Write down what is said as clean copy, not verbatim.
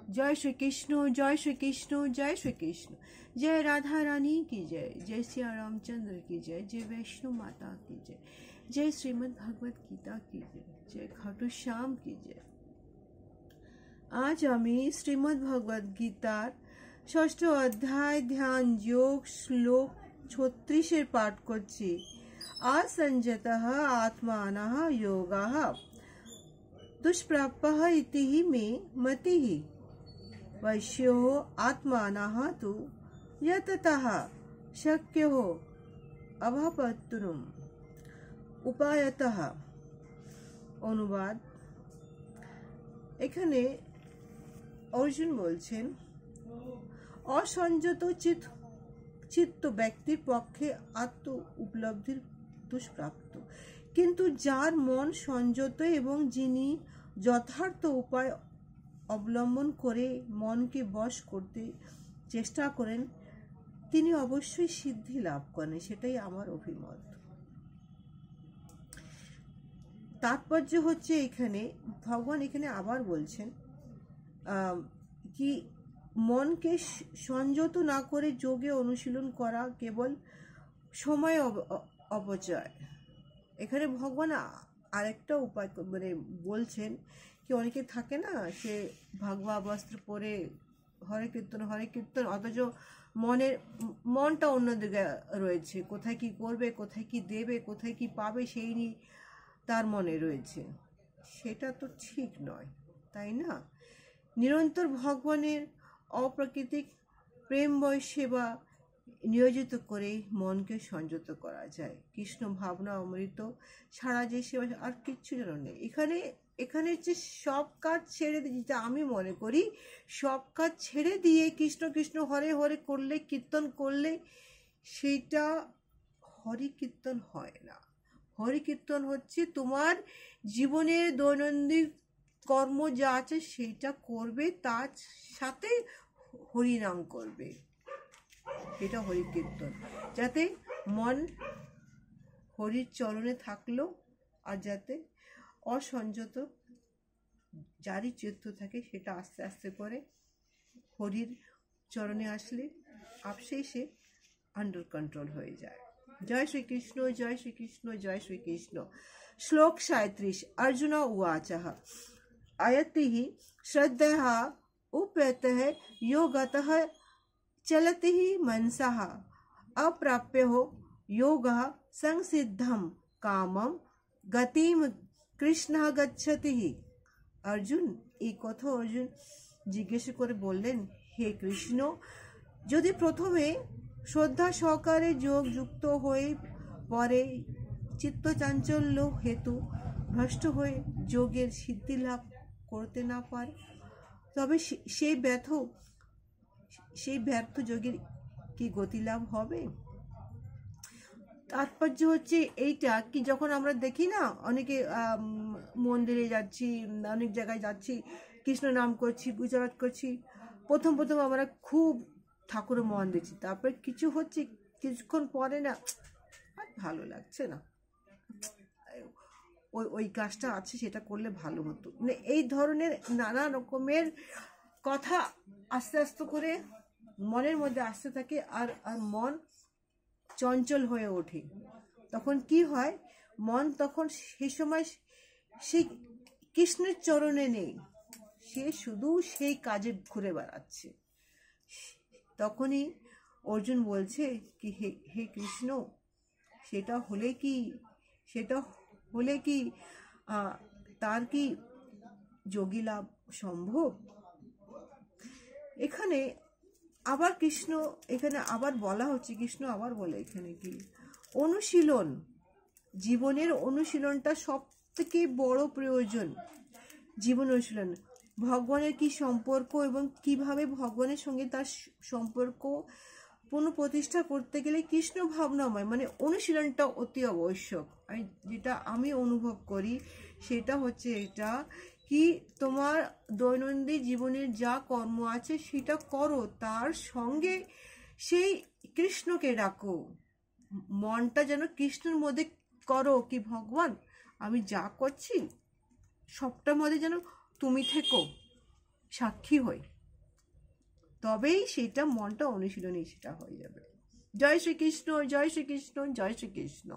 जय श्री कृष्ण, जय श्री कृष्ण, जय श्री कृष्ण। जय राधा रानी की जय, जय सिया रामचंद्र की जय, जय वैष्णो माता की जय, जय श्रीमद् भगवत गीता की जय, जय खाटू श्याम की जय। आज आमी श्रीमद् भगवत गीतार षष्ठ अध्याय ध्यान योग श्लोक 36 पाठ करছি। असंजतः आत्मानः योगः दुष्प्राप्यः इति मे मतिः। वैश्यो आत्मानः तु यततः शक्यो अभावत्तुम् उपायतः। অনুবাদ। এখানে অর্জুন বলছেন অসংযত চিত্ত ব্যক্তির পক্ষে আত্ম উপলব্ধির দুষ্প্রাপ্য, কিন্তু যার মন সংযত এবং যিনি যথার্থ উপায় অবলম্বন করে মনকে বশ করতে চেষ্টা করেন তিনি অবশ্যই সিদ্ধি লাভ করেন। সেটাই আমার অভিমত। তাৎপর্য হচ্ছে এখানে ভগবান এখানে আবার বলছেন কি মনকে সংযত না করে যোগে অনুশীলন করা কেবল সময় অপচয়। এখানে ভগবান আরেকটা উপায় মানে বলছেন কি অনেকে থাকে না সে ভাগবা বস্ত্র পরে হরে কীর্তন অথচ মনটা অন্যদিকে রয়েছে, কোথায় কি করবে, কোথায় কি দেবে, কোথায় কি পাবে সেই নিয়ে তার মনে রয়েছে। সেটা তো ঠিক নয়, তাই না? নিরন্তর ভগবানের অপ্রাকৃতিক প্রেমময় সেবা নিয়োজিত করে মনকে সংযত করা যায়। কৃষ্ণ ভাবনা অমৃত ছাড়া যে সেবা আর কিচ্ছু যেন নেই। এখানে যে সব কাজ ছেড়ে দিয়ে, যেটা আমি মনে করি সব কাজ ছেড়ে দিয়ে কৃষ্ণ কৃষ্ণ হরে হরে করলে, কীর্তন করলে সেইটা হরি কীর্তন হয় না। হরি কীর্তন হচ্ছে তোমার জীবনের দৈনন্দিন কর্ম যা আছে সেইটা করবে, তার সাথে হরিনাম করবে। এটা হরি কীর্তন, যাতে মন হরির চরণে থাকলো আর যাতে অসংযত যারই চিত্ত থাকে সেটা আস্তে আস্তে করে হরির চরণে আসলে আপসেই সে আন্ডার কন্ট্রোল হয়ে যায়। जय श्री कृष्ण, जय श्री कृष्ण, जय श्री कृष्ण। श्लोक 37। अर्जुन उवाचः अयतिः श्रद्धः उप्यतः योगतः चलतिः मनसः अप्राप्यो योगः संसिद्धं कामं गतिं कृष्णः गच्छति। अर्जुन এই কথা অর্জুন জিজ্ঞেস করে বললেন, হে কৃষ্ণ, যদি প্রথমে শ্রদ্ধা সহকারে যোগ যুক্ত হয়ে পরে চিত্তচাঞ্চল্য হেতু ভ্রষ্ট হয়ে যোগের সিদ্ধি লাভ করতে না পারে তবে সেই ব্যর্থ যোগের কি গতি লাভ হবে? তাৎপর্য হচ্ছে এইটা কি যখন আমরা দেখি না অনেকে মন্দিরে যাচ্ছি, অনেক জায়গায় যাচ্ছি, কৃষ্ণ নাম করছি, পূজাপাঠ করছি, প্রথম আমরা খুব ঠাকুরের মন দিচ্ছি, তারপরে কিছু হচ্ছে কিছুক্ষণ পরে না আর ভালো লাগছে না, ওই কাজটা আছে সেটা করলে ভালো হতো, মানে এই ধরনের নানা রকমের কথা আস্তে আস্তে করে মনের মধ্যে আসতে থাকে আর মন চঞ্চল হয়ে ওঠে। তখন কি হয়, মন তখন সেই সময় সেই কৃষ্ণের চরণে নেই, সে শুধু সেই কাজে ঘুরে বেড়াচ্ছে। তখনই অর্জুন বলছে কি হে কৃষ্ণ, সেটা হলে কি তার কি যোগী লাভ সম্ভব? এখানে আবার বলা হচ্ছে, কৃষ্ণ আবার বলে এখানে কি অনুশীলন, জীবনের অনুশীলনটা সব থেকে বড় প্রয়োজন। জীবন অনুশীলন ভগবানের কি সম্পর্ক এবং কিভাবে ভগবানের সঙ্গে তার সম্পর্ক পুনঃপ্রতিষ্ঠা করতে গেলে কৃষ্ণ ভাবনাময় মানে অনুশীলনটা অতি আবশ্যক। যেটা আমি অনুভব করি সেটা হচ্ছে এটা কি তোমার দৈনন্দিন জীবনের যা কর্ম আছে সেটা করো, তার সঙ্গে সেই কৃষ্ণকে ডাকো, মনটা যেন কৃষ্ণের মধ্যে করো কি ভগবান আমি যা করছি সবটার মধ্যে যেন তুমি থেকো, সাক্ষী হই। তবেই সেটা মনটা অনুশীলনী সেটা হয়ে যাবে। জয় শ্রীকৃষ্ণ, জয় শ্রীকৃষ্ণ, জয় শ্রীকৃষ্ণ।